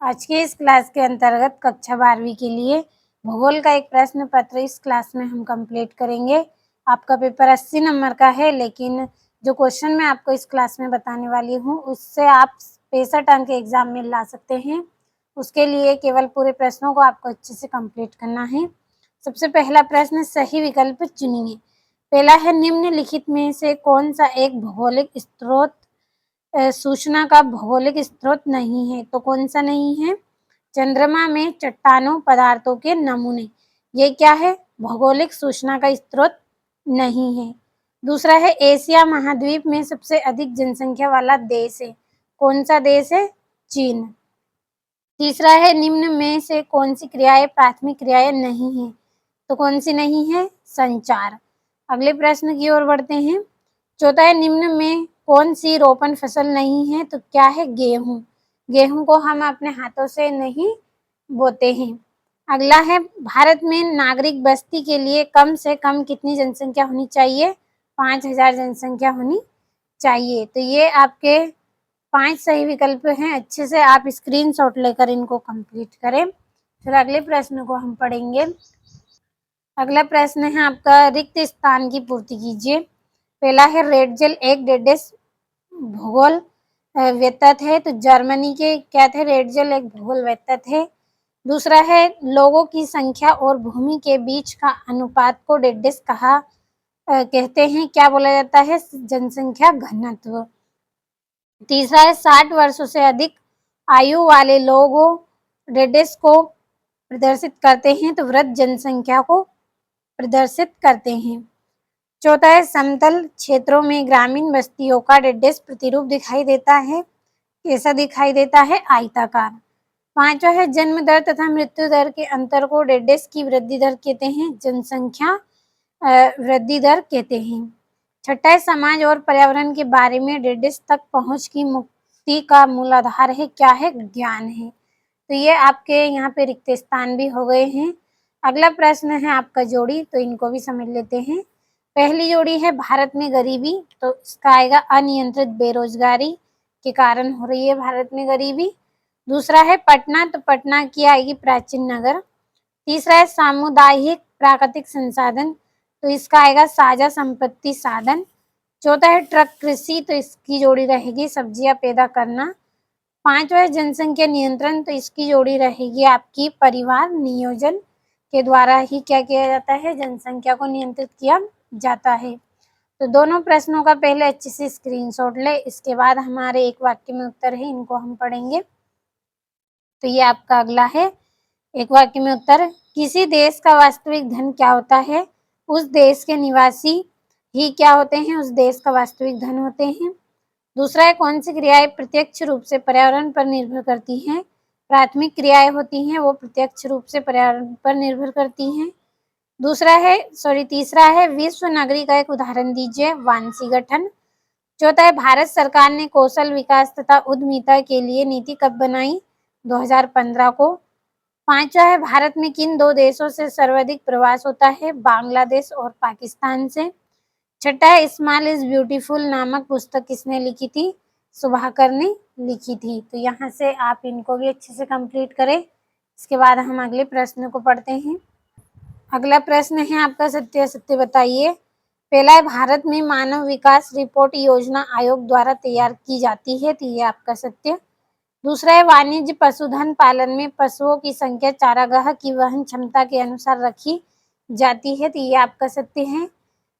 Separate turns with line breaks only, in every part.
आज की इस क्लास के अंतर्गत कक्षा 12वीं के लिए भूगोल का एक प्रश्न पत्र इस क्लास में हम कंप्लीट करेंगे। आपका पेपर 80 नंबर का है, लेकिन जो क्वेश्चन मैं आपको इस क्लास में बताने वाली हूँ उससे आप 65 अंक एग्जाम में ला सकते हैं। उसके लिए केवल पूरे प्रश्नों को आपको अच्छे से कंप्लीट करना है। सबसे पहला प्रश्न, सही विकल्प चुनिए। पहला है, निम्नलिखित में से कौन सा एक भौगोलिक स्रोत सूचना का भौगोलिक स्रोत नहीं है? तो कौन सा नहीं है? चंद्रमा में चट्टानों पदार्थों के नमूने, ये क्या है? भौगोलिक सूचना का स्रोत नहीं है। दूसरा है, एशिया महाद्वीप में सबसे अधिक जनसंख्या वाला देश है। कौन सा देश है? चीन। तीसरा है, निम्न में से कौन सी क्रियाएं प्राथमिक क्रियाएं नहीं है? तो कौन सी नहीं है? संचार। अगले प्रश्न की ओर बढ़ते हैं। चौथा है, निम्न में कौन सी रोपण फसल नहीं है? तो क्या है? गेहूं। गेहूं को हम अपने हाथों से नहीं बोते हैं। अगला है, भारत में नागरिक बस्ती के लिए कम से कम कितनी जनसंख्या होनी चाहिए? 5000 जनसंख्या होनी चाहिए। तो ये आपके 5 सही विकल्प हैं। अच्छे से आप स्क्रीनशॉट लेकर इनको कंप्लीट करें। फिर अगले प्रश्न को हम पढ़ेंगे। अगला प्रश्न है आपका, रिक्त स्थान की पूर्ति कीजिए। पहला है, रेडजेल एक डेडेस भूगोल वेत्ता थे। तो जर्मनी के क्या थे? रेडजेल एक भूगोल वेत्ता थे। दूसरा है, लोगों की संख्या और भूमि के बीच का अनुपात को डेडेस कहते हैं, क्या बोला जाता है? जनसंख्या घनत्व। तीसरा है, 60 वर्षों से अधिक आयु वाले लोगों डेडेस को प्रदर्शित करते हैं। तो वृद्ध जनसंख्या को प्रदर्शित करते हैं। चौथा है, समतल क्षेत्रों में ग्रामीण बस्तियों का डेडेस प्रतिरूप दिखाई देता है। कैसा दिखाई देता है? आयताकार। पांचवा है, जन्म दर तथा मृत्यु दर के अंतर को डेडेस की वृद्धि दर कहते हैं, जनसंख्या वृद्धि दर कहते हैं। छठा है, समाज और पर्यावरण के बारे में डेडेस तक पहुंच की मुक्ति का मूल आधार है, क्या है? ज्ञान है। तो ये आपके यहाँ पे रिक्त स्थान भी हो गए हैं। अगला प्रश्न है आपका जोड़ी, तो इनको भी समझ लेते हैं। पहली जोड़ी है, भारत में गरीबी। तो इसका आएगा अनियंत्रित बेरोजगारी के कारण हो रही है भारत में गरीबी। दूसरा है पटना, तो पटना की आएगी प्राचीन नगर। तीसरा है सामुदायिक प्राकृतिक संसाधन, तो इसका आएगा साझा संपत्ति साधन। चौथा है ट्रक कृषि, तो इसकी जोड़ी रहेगी सब्जियां पैदा करना। पांचवा है जनसंख्या नियंत्रण, तो इसकी जोड़ी रहेगी आपकी परिवार नियोजन के द्वारा ही क्या किया जाता है? जनसंख्या को नियंत्रित किया जाता है। तो दोनों प्रश्नों का पहले अच्छे से स्क्रीनशॉट ले, इसके बाद हमारे एक वाक्य में उत्तर है, इनको हम पढ़ेंगे। तो ये आपका अगला है, एक वाक्य में उत्तर। किसी देश का वास्तविक धन क्या होता है? उस देश के निवासी ही क्या होते हैं? उस देश का वास्तविक धन होते हैं। दूसरा है, कौन सी क्रियाएं प्रत्यक्ष रूप से पर्यावरण पर निर्भर करती हैं? प्राथमिक क्रियाएं होती हैं वो प्रत्यक्ष रूप से पर्यावरण पर निर्भर करती हैं। तीसरा है, विश्व नगरी का एक उदाहरण दीजिए। वांसी गठन। चौथा है, भारत सरकार ने कौशल विकास तथा उद्यमिता के लिए नीति कब बनाई? 2015 को। पांचवा है, भारत में किन दो देशों से सर्वाधिक प्रवास होता है? बांग्लादेश और पाकिस्तान से। छठा है, स्मॉल इज ब्यूटीफुल नामक पुस्तक किसने लिखी थी? सुभाकर ने लिखी थी। तो यहाँ से आप इनको भी अच्छे से कंप्लीट करें। इसके बाद हम अगले प्रश्न को पढ़ते हैं। अगला प्रश्न है आपका, सत्य असत्य बताइए। पहला है, भारत में मानव विकास रिपोर्ट योजना आयोग द्वारा तैयार की जाती है। तो ये आपका सत्य। दूसरा है, वाणिज्य पशुधन पालन में पशुओं की संख्या चारागाह की वहन क्षमता के अनुसार रखी जाती है। तो ये आपका सत्य है।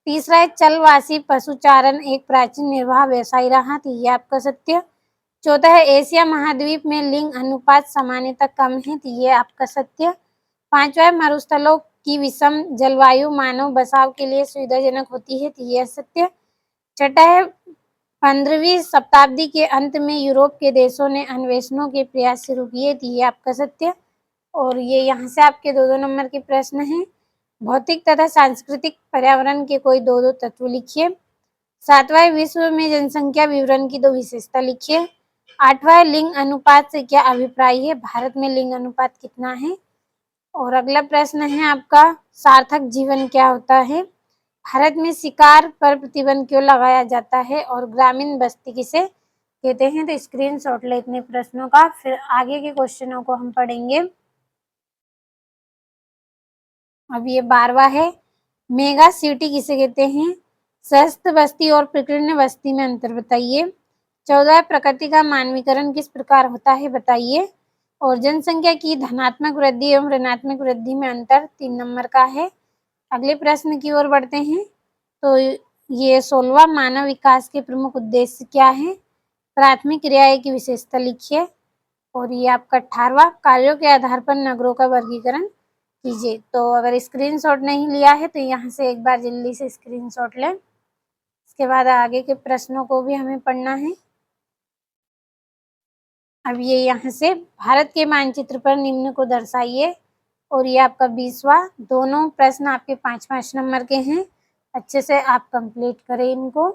तीसरा है, चलवासी पशुचारण एक प्राचीन निर्वाह व्यवसाय रहा। तो ये आपका सत्य। चौथा है, एशिया महाद्वीप में लिंग अनुपात सामान्यतः कम है। तो ये आपका सत्य। पांचवा है, मरुस्थलों की विषम जलवायु मानव बसाव के लिए सुविधाजनक होती है। तो ये सत्य। छठा है, 15वीं शताब्दी के अंत में यूरोप के देशों ने अन्वेषणों के प्रयास शुरू किए। तो ये आपका सत्य। और ये यहाँ से आपके दो दो नंबर के प्रश्न हैं। भौतिक तथा सांस्कृतिक पर्यावरण के कोई दो दो तत्व लिखिए। सातवां, विश्व में जनसंख्या विवरण की दो विशेषता लिखिए। आठवां, लिंग अनुपात से क्या अभिप्राय है? भारत में लिंग अनुपात कितना है? और अगला प्रश्न है आपका, सार्थक जीवन क्या होता है? भारत में शिकार पर प्रतिबंध क्यों लगाया जाता है? और ग्रामीण बस्ती किसे कहते हैं। तो स्क्रीनशॉट ले इतने प्रश्नों का, फिर आगे के क्वेश्चनों को हम पढ़ेंगे। अब ये 12वां है, मेगा सिटी किसे कहते हैं? स्वस्थ बस्ती और प्रकीर्ण बस्ती में अंतर बताइए। 14 प्रकृति का मानवीकरण किस प्रकार होता है बताइए। और जनसंख्या की धनात्मक वृद्धि एवं ऋणात्मक वृद्धि में अंतर 3 नंबर का है। अगले प्रश्न की ओर बढ़ते हैं। तो ये 16वां, मानव विकास के प्रमुख उद्देश्य क्या है? प्राथमिक क्रियाएं की विशेषता लिखिए। और ये आपका 18वां, कार्यों के आधार पर नगरों का वर्गीकरण कीजिए। तो अगर स्क्रीनशॉट नहीं लिया है तो यहाँ से एक बार जल्दी से स्क्रीनशॉट लें। इसके बाद आगे के प्रश्नों को भी हमें पढ़ना है। अब ये यहाँ से भारत के मानचित्र पर निम्न को दर्शाइए। और ये आपका 20वां, दोनों प्रश्न आपके 5-5 नंबर के हैं। अच्छे से आप कंप्लीट करें इनको।